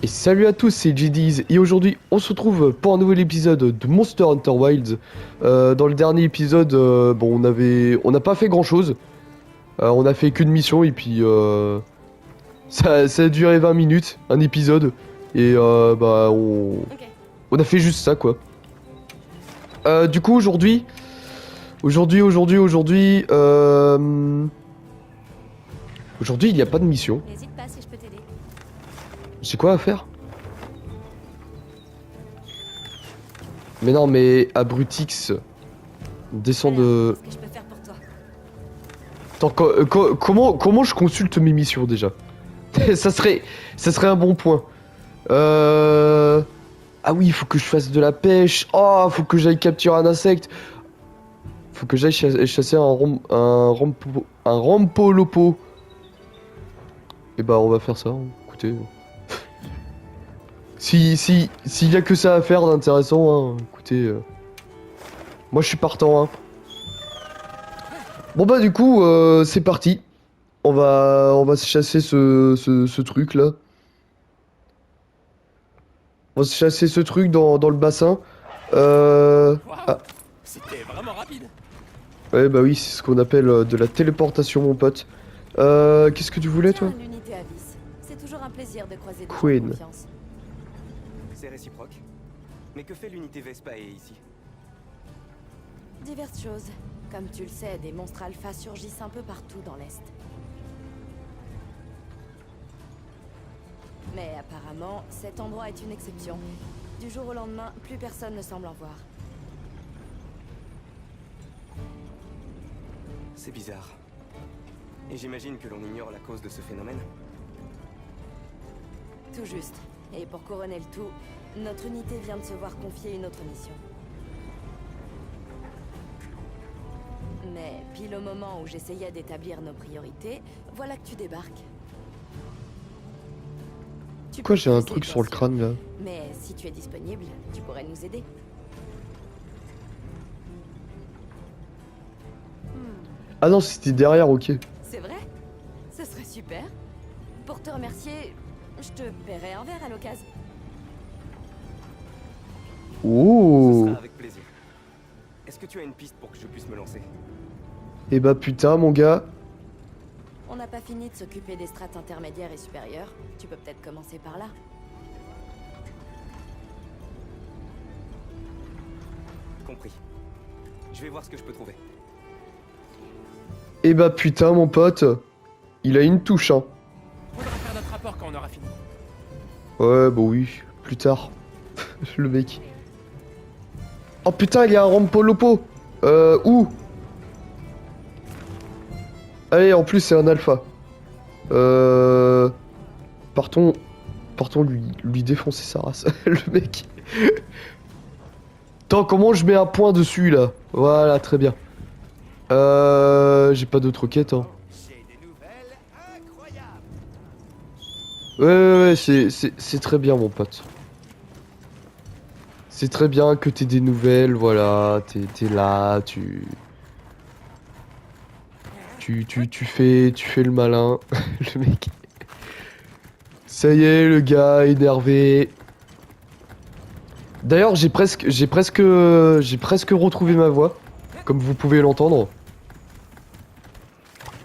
Et salut à tous, c'est JD's et aujourd'hui on se retrouve pour un nouvel épisode de Monster Hunter Wilds. Dans le dernier épisode, bon on n'a pas fait grand chose. On a fait qu'une mission et puis ça a duré 20 minutes, un épisode. Et on a fait juste ça quoi. Du coup aujourd'hui, aujourd'hui il n'y a pas de mission. N'hésite pas si je peux t'aider. C'est quoi à faire? Mais non, mais Abrutix, descend de... Qu'est-ce que je peux faire pour toi? Attends, comment je consulte mes missions déjà? ça serait un bon point. Ah oui, il faut que je fasse de la pêche. Oh, faut que j'aille capturer un insecte. Faut que j'aille chasser un rampolopo. Et bah on va faire ça, hein. Écoutez. S'il y a que ça à faire d'intéressant, hein, écoutez. Moi je suis partant, hein. Bon bah du coup, c'est parti. On va se chasser ce truc là. On va se chasser ce truc dans le bassin. Ah, C'était vraiment rapide. ouais bah oui, c'est ce qu'on appelle de la téléportation mon pote. Qu'est-ce que tu voulais toi? Tiens, l'unité Abyss. C'est toujours un plaisir de croiser des gens Queen. de confiance. C'est réciproque. Mais que fait l'unité Vespa ici? Diverses choses. Comme tu le sais, des monstres alpha surgissent un peu partout dans l'Est. Mais apparemment, cet endroit est une exception. Du jour au lendemain, plus personne ne semble en voir. C'est bizarre. Et j'imagine que l'on ignore la cause de ce phénomène. Tout juste. Et pour couronner le tout, notre unité vient de se voir confier une autre mission. Mais pile au moment où j'essayais d'établir nos priorités, voilà que tu débarques. Tu Pourquoi peux j'ai un pousser, truc bien sur le sûr. crâne là? Mais si tu es disponible, tu pourrais nous aider. Ah non, c'était derrière, ok. C'est vrai? Ce serait super. Pour te remercier, je te paierai un verre à l'occasion. Ce Oh. sera avec plaisir. Est-ce que tu as une piste pour que je puisse me lancer? Et bah putain mon gars. On n'a pas fini de s'occuper des strates intermédiaires et supérieures. Tu peux peut-être commencer par là. Compris. Je vais voir ce que je peux trouver. Et bah putain mon pote. Il a une touche hein. Faudra faire notre rapport quand on aura fini. Ouais bah oui, plus tard. Le mec. Oh putain il y a un rampolopo. Où? Allez en plus c'est un alpha. Partons lui défoncer sa race. Le mec. Attends comment je mets un point dessus là? Voilà très bien. J'ai pas d'autres quêtes hein. J'ai des nouvelles incroyables. Ouais, c'est très bien, mon pote. C'est très bien que t'aies des nouvelles, voilà, t'es là, tu fais le malin, le mec. Ça y est, le gars énervé. D'ailleurs, j'ai presque retrouvé ma voix, comme vous pouvez l'entendre.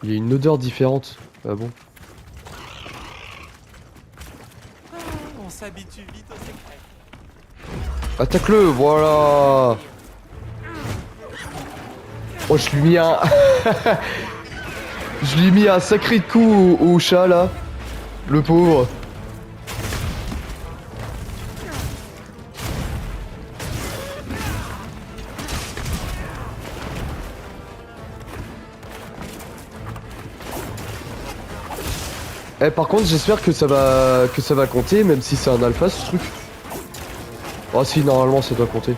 Il y a une odeur différente. Ah bon? On s'habitue vite au secret. Attaque-le, voilà. Oh, je lui ai mis un... je lui ai mis un sacré coup au chat, là. Le pauvre. Eh, par contre, j'espère que ça va compter, même si c'est un alpha, ce truc. Oh si, normalement, ça doit compter.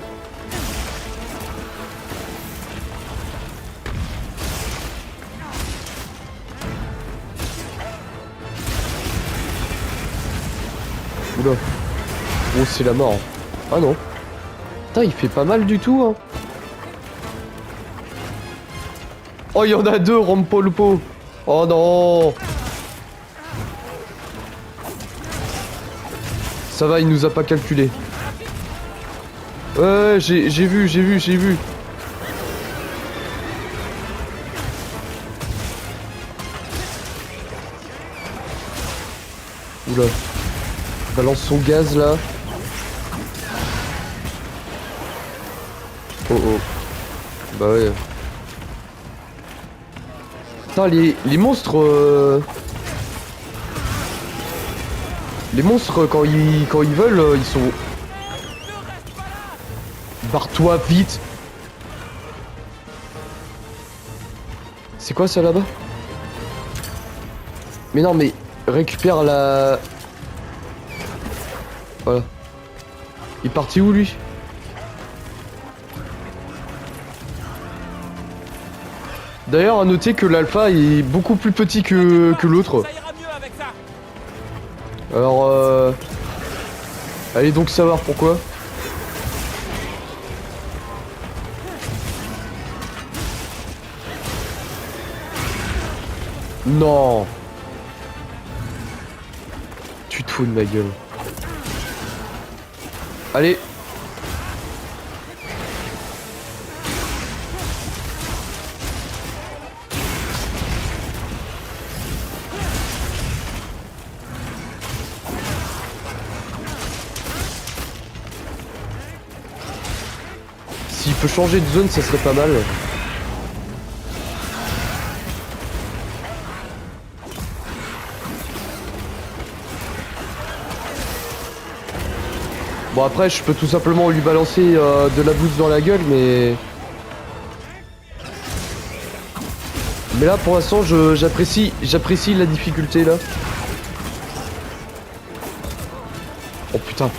Oula. Oh, c'est la mort. Ah non. Putain, il fait pas mal du tout, hein. Oh, il y en a deux, Rampolpo. Oh non. Ça va, il nous a pas calculé. Ouais, j'ai vu. Oula. Balance son gaz là. Oh oh. Bah ouais. Putain, les monstres... Les monstres, quand ils veulent, ils sont... Barre-toi, vite. C'est quoi ça là-bas? Mais non, mais récupère la... Voilà. Il est parti où, lui? D'ailleurs, à noter que l'alpha est beaucoup plus petit que l'autre. Ça ira mieux avec ça. Alors, allez donc savoir pourquoi. Non. Tu te fous de ma gueule. Allez. S'il peut changer de zone, ça serait pas mal. Bon après je peux tout simplement lui balancer de la bouse dans la gueule mais là pour l'instant j'apprécie la difficulté là. Oh putain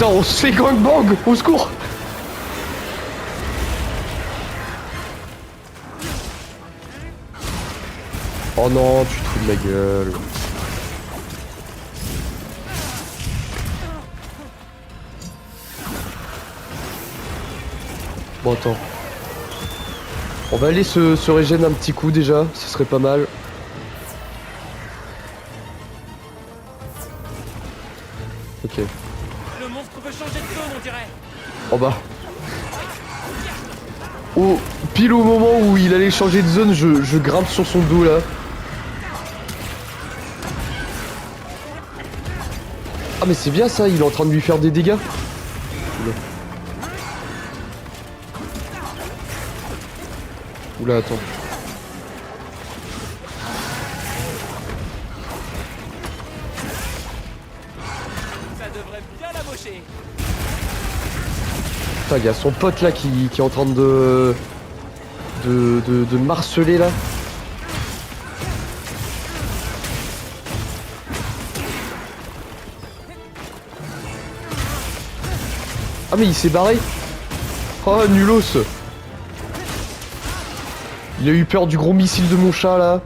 on se fait gangbang, au secours. Oh non, tu te fous de ma gueule. Bon attends. On va aller se régénérer un petit coup déjà, ce serait pas mal. Ok. Le monstre veut changer de zone, on dirait. En bas. Oh, pile au moment où il allait changer de zone, je grimpe sur son dos là. Ah mais c'est bien ça, il est en train de lui faire des dégâts. Oula, attends. Ça devrait bien l'amocher. Putain, il y a son pote là qui est en train de marceler là. Ah mais il s'est barré. Oh nulos. Il a eu peur du gros missile de mon chat là.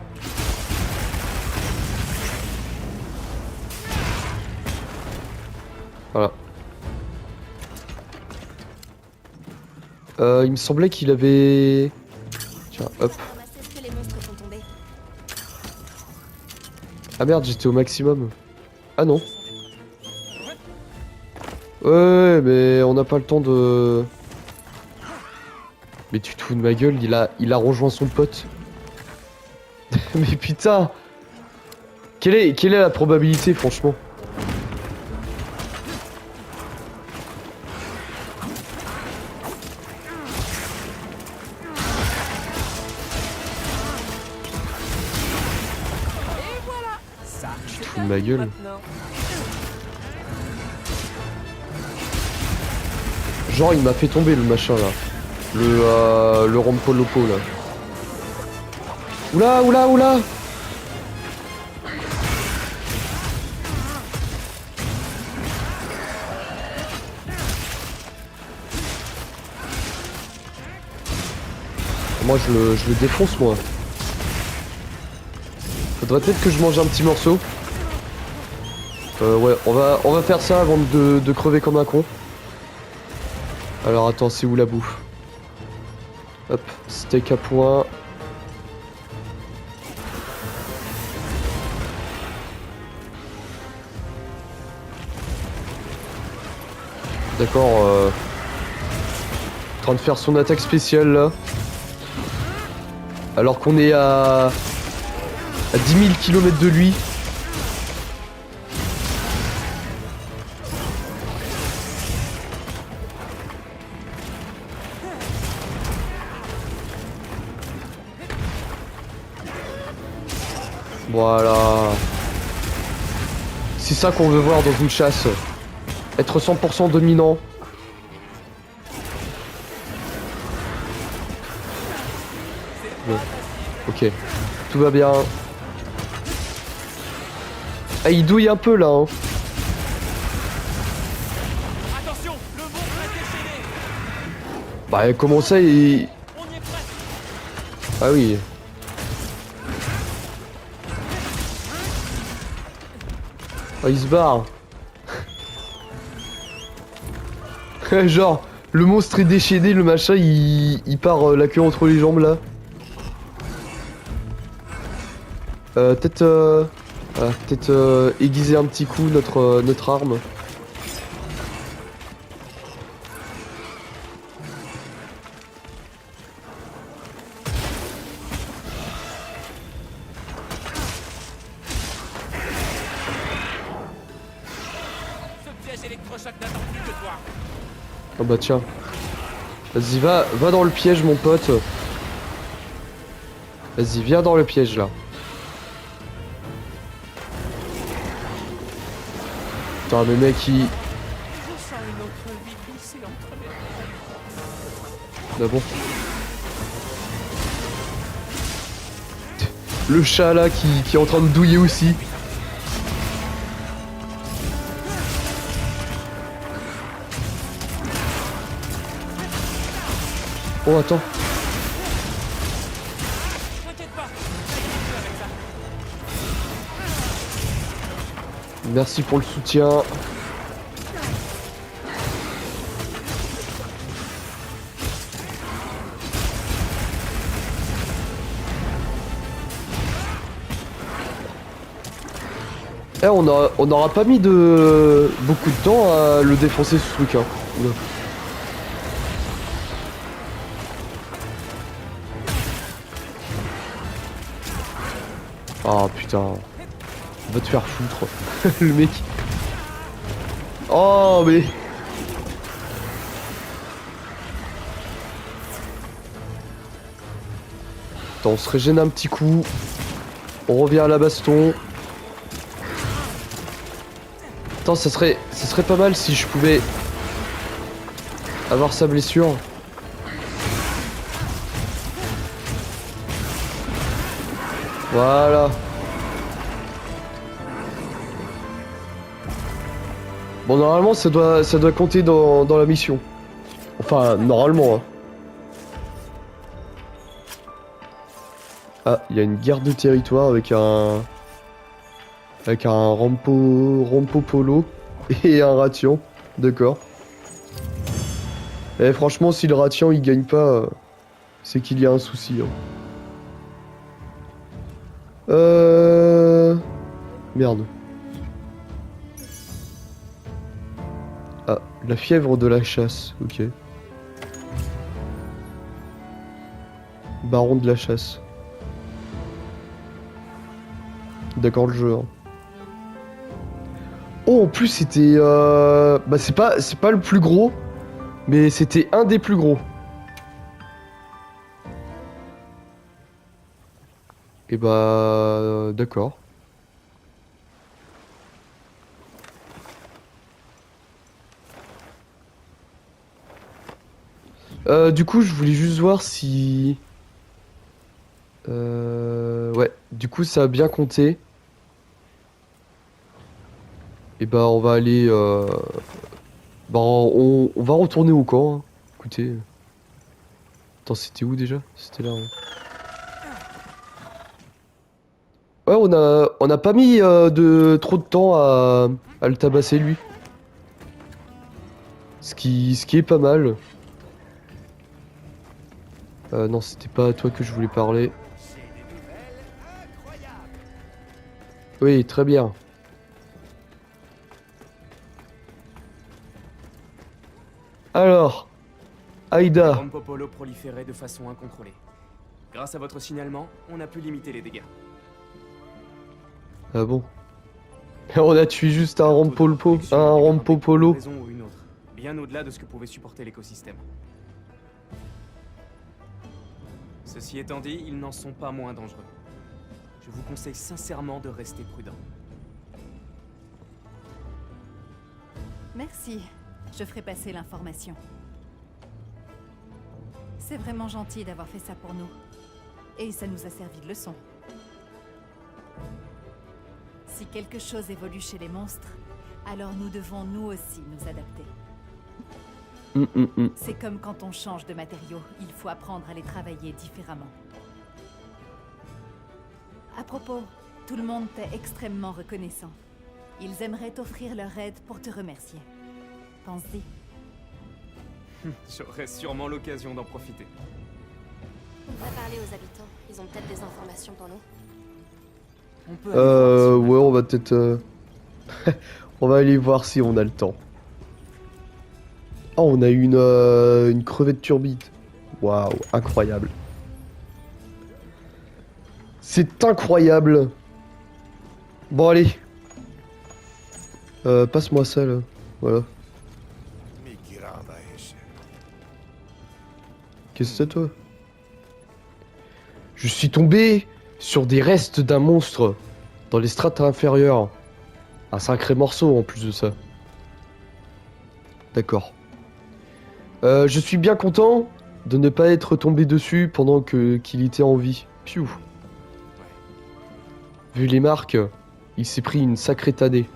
Voilà. Il me semblait qu'il avait... Tiens, hop. Ah merde, j'étais au maximum. Ah non. Ouais, mais on n'a pas le temps de... Mais tu te fous de ma gueule, il a rejoint son pote. Mais putain. Quelle est la probabilité, franchement? Ça, Tu te fous de ma gueule? maintenant. Genre, il m'a fait tomber le machin là. Le Rompolopo là. Oula, oula, oula! Moi je le défonce moi. Faudrait peut-être que je mange un petit morceau. Ouais, on va faire ça avant de crever comme un con. Alors attends, c'est où la bouffe? Hop, steak à point. D'accord. En train de faire son attaque spéciale là. Alors qu'on est à 10 000 km de lui. Voilà. C'est ça qu'on veut voir dans une chasse. Être 100% dominant. Bon. Ok. Tout va bien. Ah, il douille un peu là. Hein. Attention, le monstre est déchaîné. Bah comment ça il... On y est presque. Ah oui. Ah, il se barre. Genre, le monstre est déchaîné, le machin, il part la queue entre les jambes là. Peut-être aiguiser un petit coup notre arme. Ce piège électrochoc n'attend plus que toi. Ah bah tiens. Vas-y, va dans le piège mon pote. Vas-y, viens dans le piège là. Putain, le mec il... Je sens une autre vie glisser entre mes mains. Ah bon. Le chat là qui est en train de douiller aussi. Oh attends. T'inquiète pas. Merci pour le soutien. Eh, on aura pas mis beaucoup de temps à le défoncer ce truc hein. Oula. Ah putain. Va te faire foutre. Le mec. Oh mais. Attends, on se régène un petit coup. On revient à la baston. Attends, ça serait pas mal si je pouvais avoir sa blessure. Voilà. Bon, normalement, ça doit compter dans la mission. Enfin, normalement. Hein. Ah, il y a une guerre de territoire avec un rampo polo et un ration. D'accord. Et franchement, si le ration il gagne pas, c'est qu'il y a un souci. Hein. Merde. Ah, la fièvre de la chasse, ok. Baron de la chasse. D'accord le jeu. Hein. Oh en plus c'était bah c'est pas le plus gros, mais c'était un des plus gros. Et bah d'accord. Du coup je voulais juste voir si ouais, du coup ça a bien compté. Et bah on va aller bah on va retourner au camp. Hein. Écoutez. Attends, c'était où déjà? C'était là. Hein. Ouais, on a pas mis trop de temps à le tabasser lui. Ce qui est pas mal. Non, c'était pas à toi que je voulais parler. Oui, très bien. Alors, Les Aïda. Rompopolo proliféraient de façon incontrôlée. Grâce à votre signalement, on a pu limiter les dégâts. Ah bon? On a tué juste un Rompopolo, Pour un une Rompopolo. raison ou une autre, bien au-delà de ce que pouvait supporter l'écosystème. Ceci étant dit, ils n'en sont pas moins dangereux. Je vous conseille sincèrement de rester prudent. Merci. Je ferai passer l'information. C'est vraiment gentil d'avoir fait ça pour nous. Et ça nous a servi de leçon. Si quelque chose évolue chez les monstres, alors nous devons nous aussi nous adapter. C'est comme quand on change de matériaux, il faut apprendre à les travailler différemment. À propos, tout le monde t'est extrêmement reconnaissant. Ils aimeraient t'offrir leur aide pour te remercier. Pense-y. J'aurai sûrement l'occasion d'en profiter. On va parler aux habitants. Ils ont peut-être des informations pour nous. On peut aller voir si on a Ouais, on va peut-être... on va aller voir si on a le temps. Oh, on a eu une crevette turbite. Waouh, incroyable. C'est incroyable. Bon, allez. Passe-moi ça, là. Voilà. Qu'est-ce que c'est, toi? Je suis tombé sur des restes d'un monstre dans les strates inférieures. Un sacré morceau, en plus de ça. D'accord. Je suis bien content de ne pas être tombé dessus pendant qu'il était en vie. Piou. Vu les marques, il s'est pris une sacrée tannée.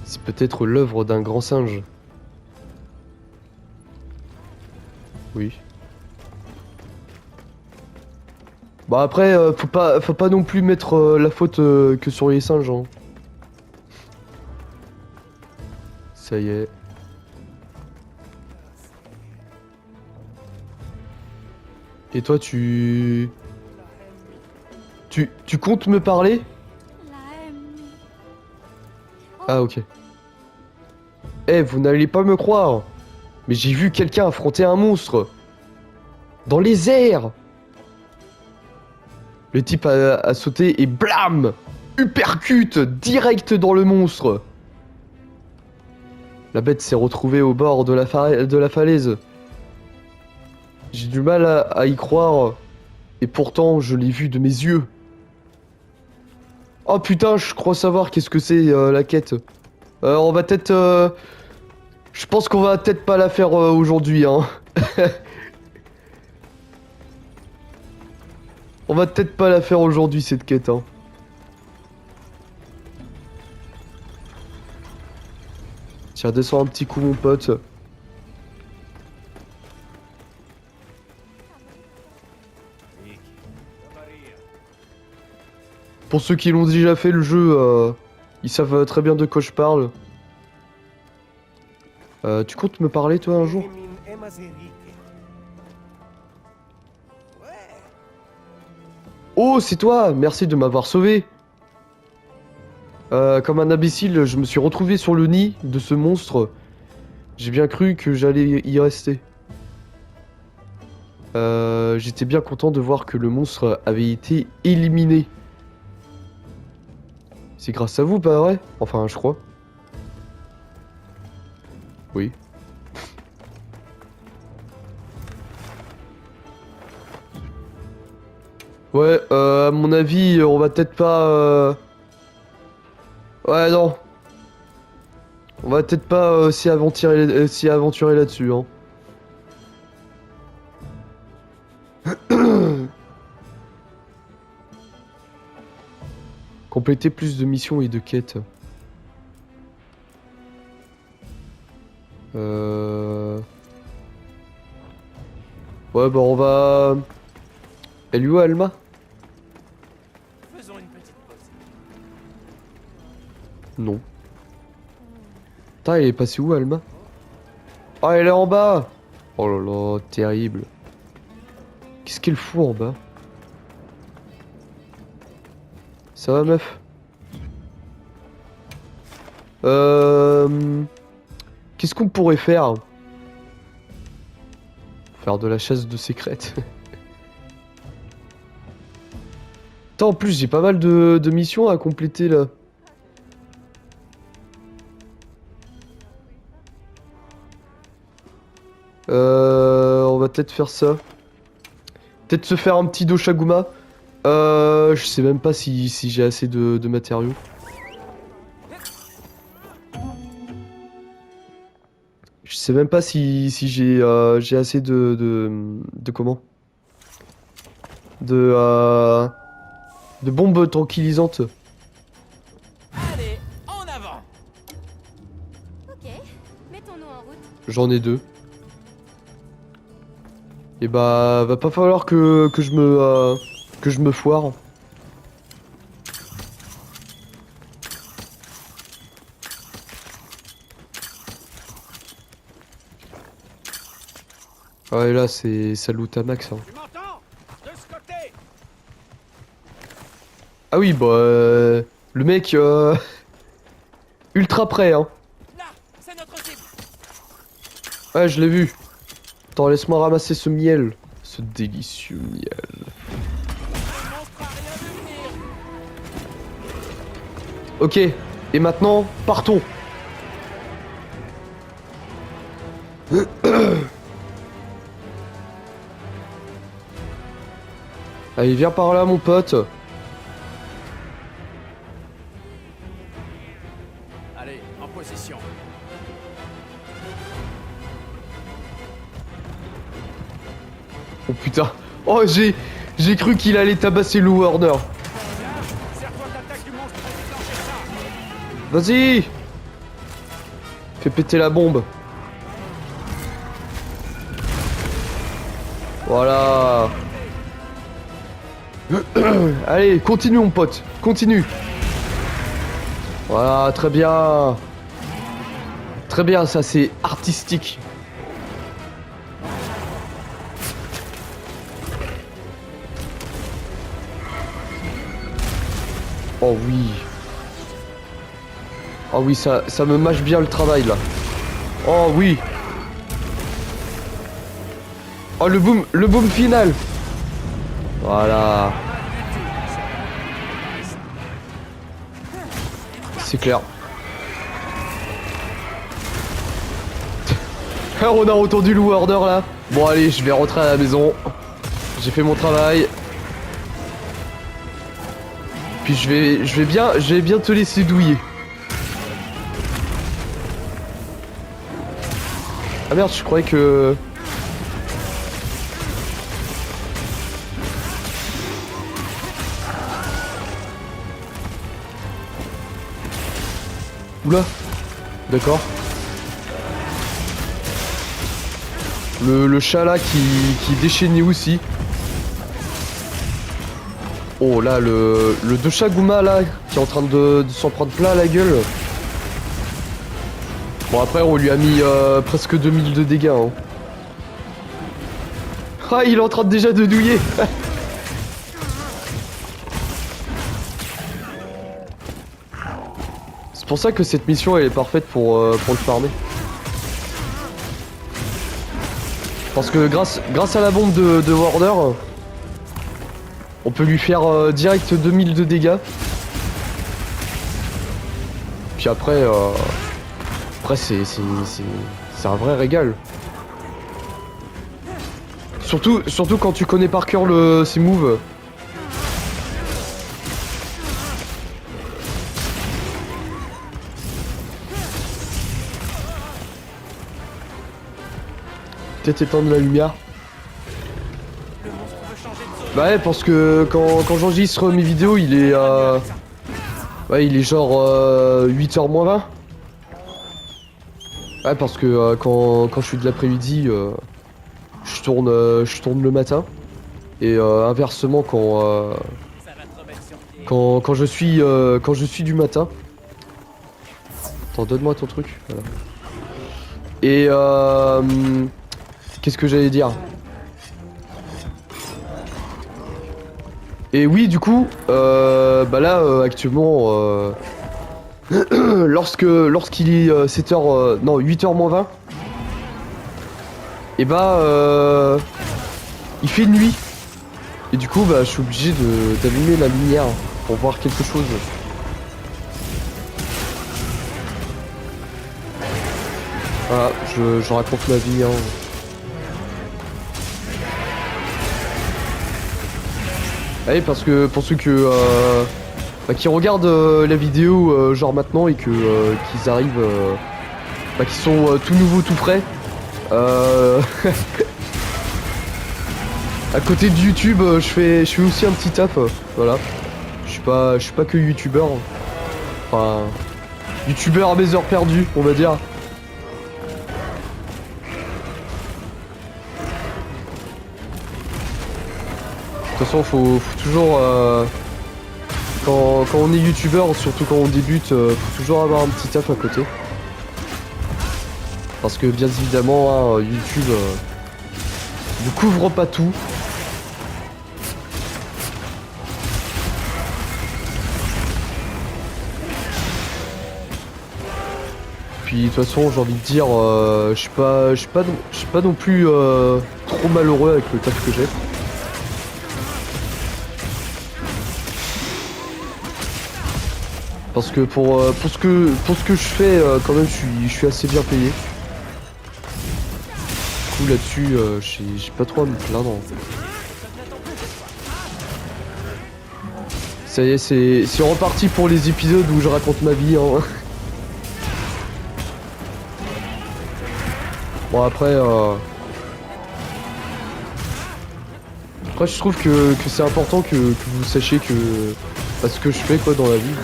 C'est peut-être l'œuvre d'un grand singe. Oui. Bah après, faut pas non plus mettre la faute que sur les singes. Hein. Ça y est. Et toi, tu comptes me parler? Ah ok. Eh, vous n'allez pas me croire. Mais j'ai vu quelqu'un affronter un monstre. Dans les airs. Le type a sauté et blam! Uppercut direct dans le monstre. La bête s'est retrouvée au bord de la falaise. J'ai du mal à y croire. Et pourtant, je l'ai vu de mes yeux. Oh putain, je crois savoir qu'est-ce que c'est la quête. On va peut-être... Je pense qu'on va peut-être pas la faire aujourd'hui, hein. On va peut-être pas la faire aujourd'hui, cette quête, hein. Tiens, descends un petit coup, mon pote. Pour ceux qui l'ont déjà fait, le jeu, ils savent très bien de quoi je parle. Tu comptes me parler, toi, un jour? Oh, c'est toi! Merci de m'avoir sauvé. Comme un imbécile, je me suis retrouvé sur le nid de ce monstre. J'ai bien cru que j'allais y rester. J'étais bien content de voir que le monstre avait été éliminé. C'est grâce à vous, pas vrai? Enfin, je crois. Oui. Ouais, à mon avis, on va peut-être pas... Ouais, non. On va peut-être pas s'y aventurer là-dessus, hein. Compléter plus de missions et de quêtes. Ouais, bah on va... Elle est où, Alma? Faisons une petite pause. Non. Putain, elle est passée où, Alma? Ah, elle est en bas! Oh là là, terrible. Qu'est-ce qu'elle fout en bas? Ça va, meuf? Qu'est-ce qu'on pourrait faire? Faire de la chasse de secrètes. Putain, en plus, j'ai pas mal de missions à compléter là. On va peut-être faire ça. Peut-être se faire un petit Doshaguma. Je sais même pas si j'ai assez de matériaux. Je sais même pas si j'ai assez de comment? De bombes tranquillisantes. Allez, en avant. Ok, mettons-nous en route. J'en ai 2. Et bah va pas falloir que je me foire. Ouais là c'est ça loot à max hein. Tu m'entends? De ce côté. Ah oui bah le mec ultra prêt hein. Là, c'est notre cible. Ouais je l'ai vu. Attends laisse-moi ramasser ce miel. Ce délicieux miel. Le monstre a rien vu venir. Ok, et maintenant, partons. Allez, viens par là, mon pote. Allez, en position. Oh putain. Oh, j'ai cru qu'il allait tabasser le Warner. Là, serre-toi d'attaque du monstre et déclencher ça. Vas-y. Fais péter la bombe. Voilà. Allez, continue mon pote. Continue. Voilà, très bien. Très bien, ça c'est artistique. Oh oui. Oh oui, ça me mâche bien le travail là. Oh oui. Oh le boom final. Voilà. C'est clair. On a entendu le warder là. Bon allez, je vais rentrer à la maison. J'ai fait mon travail. Puis je vais bien te laisser douiller. Ah merde, je croyais que... Oula. D'accord. Le chat là qui déchaînait aussi. Oh là, le Doshaguma là, qui est en train de s'en prendre plein la gueule. Bon après on lui a mis presque 2000 de dégâts hein. Ah il est en train déjà de douiller. C'est pour ça que cette mission elle est parfaite pour le farmer. Parce que grâce à la bombe de Warder, on peut lui faire direct 2000 de dégâts. Puis après c'est un vrai régal. Surtout quand tu connais par cœur ses moves. Peut-être éteindre la lumière. Le monstre veut changer de zone. Bah ouais, parce que quand j'enregistre mes vidéos, il est ouais, il est genre 8h moins 20. Ouais, parce que quand je suis de l'après-midi, je tourne le matin. Et inversement Ça va te remettre sur pied. quand je suis du matin. Attends, donne-moi ton truc. Voilà. Et qu'est-ce que j'allais dire? Et oui, du coup, bah là, actuellement, lorsqu'il est 7h, non, 8h moins 20, et bah il fait nuit. Et du coup bah je suis obligé d'allumer la lumière pour voir quelque chose. Voilà, je raconte ma vie hein. Ah oui, parce que pour ceux qui regardent la vidéo genre maintenant et qu'ils arrivent qui sont tout nouveaux tout frais à côté de YouTube je fais aussi un petit taf voilà. Je suis pas que youtubeur. Enfin youtubeur à mes heures perdues on va dire. De toute façon, faut toujours quand on est youtubeur, surtout quand on débute, faut toujours avoir un petit taf à côté. Parce que bien évidemment, hein, YouTube ne couvre pas tout. Puis de toute façon, j'ai envie de dire, je suis pas non plus trop malheureux avec le taf que j'ai. Parce que pour ce que je fais, quand même, je suis assez bien payé. Du coup, là-dessus, j'ai pas trop à me plaindre. Ça y est, c'est reparti pour les épisodes où je raconte ma vie. Hein. Bon, après, je trouve que c'est important que vous sachiez que ce que je fais quoi dans la vie.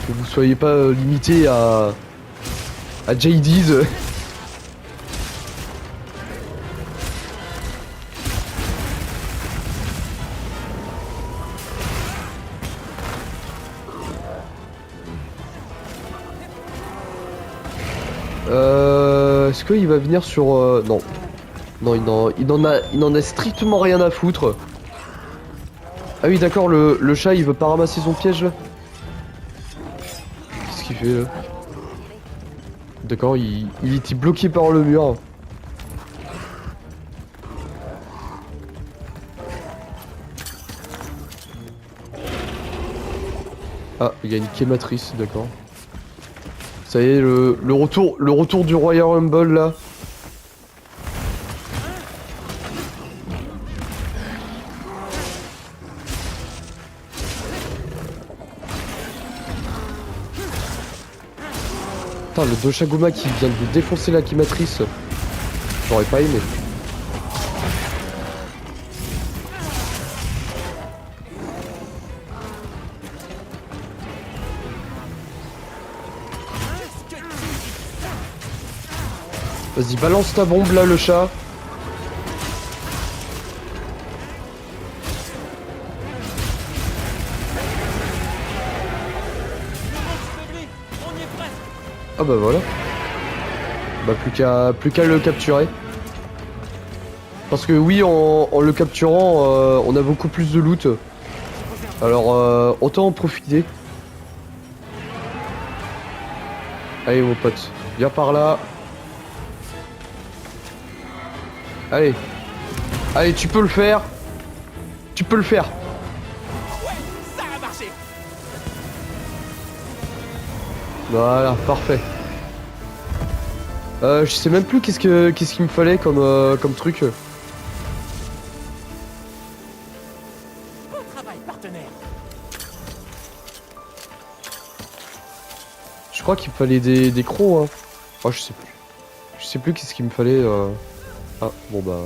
Que vous soyez pas limité à JD's. Est-ce qu'il va venir sur... Non. Non, il en a strictement rien à foutre. Ah oui d'accord, le chat il veut pas ramasser son piège là. Qu'est-ce qu'il fait là? D'accord, il était bloqué par le mur. Ah, il y a une quématrice, d'accord. Ça y est, le retour du Royal Rumble là. Putain, le Doshaguma qui vient de défoncer la quématrice. J'aurais pas aimé. Vas-y, balance ta bombe là, le chat. Ah bah voilà. Bah plus qu'à le capturer. Parce que oui, en le capturant, on a beaucoup plus de loot. Alors autant en profiter. Allez mon pote, viens par là. Allez. Allez, tu peux le faire. Tu peux le faire. Ouais, ça a marché. Voilà, parfait. Je sais même plus qu'est-ce qu'il me fallait comme truc. Bon travail, partenaire. Je crois qu'il me fallait des crocs, hein. Oh, je sais plus. Je sais plus qu'est-ce qu'il me fallait. Ah, bon bah...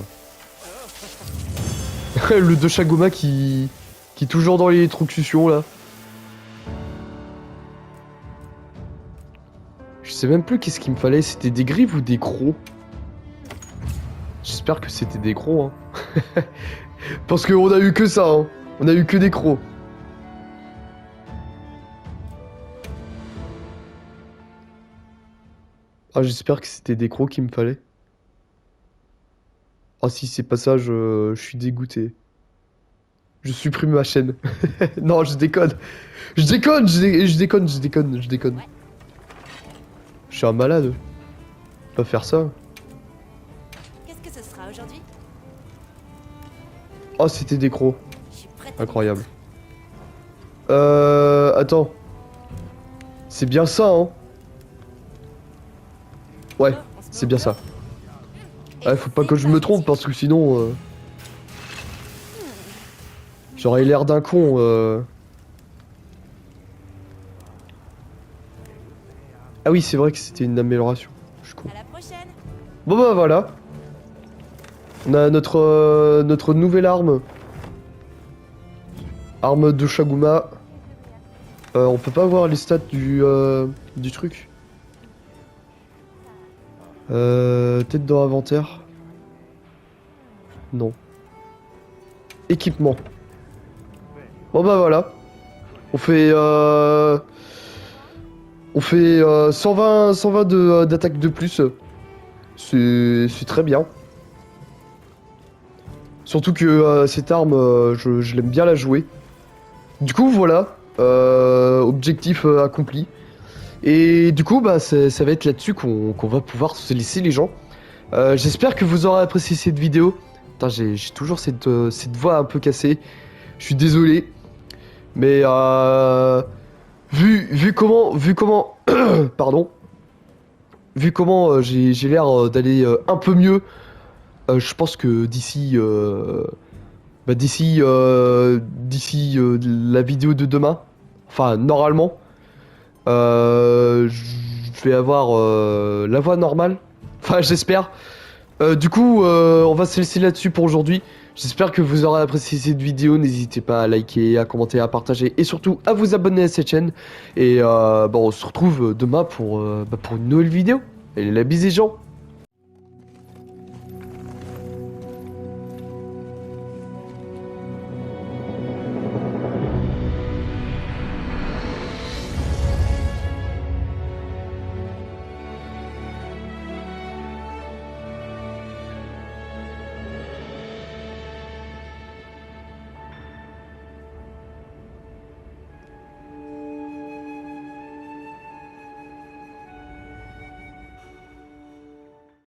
le Doshaguma qui est toujours dans l'électrocution, là. Je sais même plus qu'est-ce qu'il me fallait. C'était des griffes ou des crocs? J'espère que c'était des crocs, hein. Parce qu'on a eu que ça, hein. On a eu que des crocs. Ah, j'espère que c'était des crocs qu'il me fallait. Ah si c'est pas ça, je suis dégoûté. Je supprime ma chaîne. Non, je déconne. Je déconne. Je suis un malade. Pas faire ça. Qu'est-ce que ce sera aujourd'hui? Oh, c'était des crocs. Je suis prête. à Incroyable. Attends. C'est bien ça, hein? Ouais, me mettre. On se met c'est au bien boulot. ça. Ouais, faut pas que je me trompe parce que sinon... J'aurais l'air d'un con. Ah oui, c'est vrai que c'était une amélioration. Je suis con. À la prochaine. Bon bah voilà. On a notre nouvelle arme. Arme de Shaguma. On peut pas voir les stats du truc. Peut-être dans l'inventaire. Non. Équipement. Bon bah voilà. On fait 120 d'attaque de plus. C'est très bien. Surtout que cette arme, je l'aime bien la jouer. Du coup voilà. Objectif accompli. Et du coup bah ça va être là-dessus qu'on va pouvoir se laisser les gens. J'espère que vous aurez apprécié cette vidéo. Putain, j'ai toujours cette voix un peu cassée. Je suis désolé. Mais vu comment pardon. Vu comment j'ai l'air d'aller un peu mieux, je pense que d'ici la vidéo de demain, enfin normalement, je vais avoir la voix normale. Enfin j'espère. Du coup, on va se laisser là-dessus pour aujourd'hui. J'espère que vous aurez apprécié cette vidéo. N'hésitez pas à liker, à commenter, à partager et surtout à vous abonner à cette chaîne. Et on se retrouve demain pour une nouvelle vidéo. Et la bise les gens.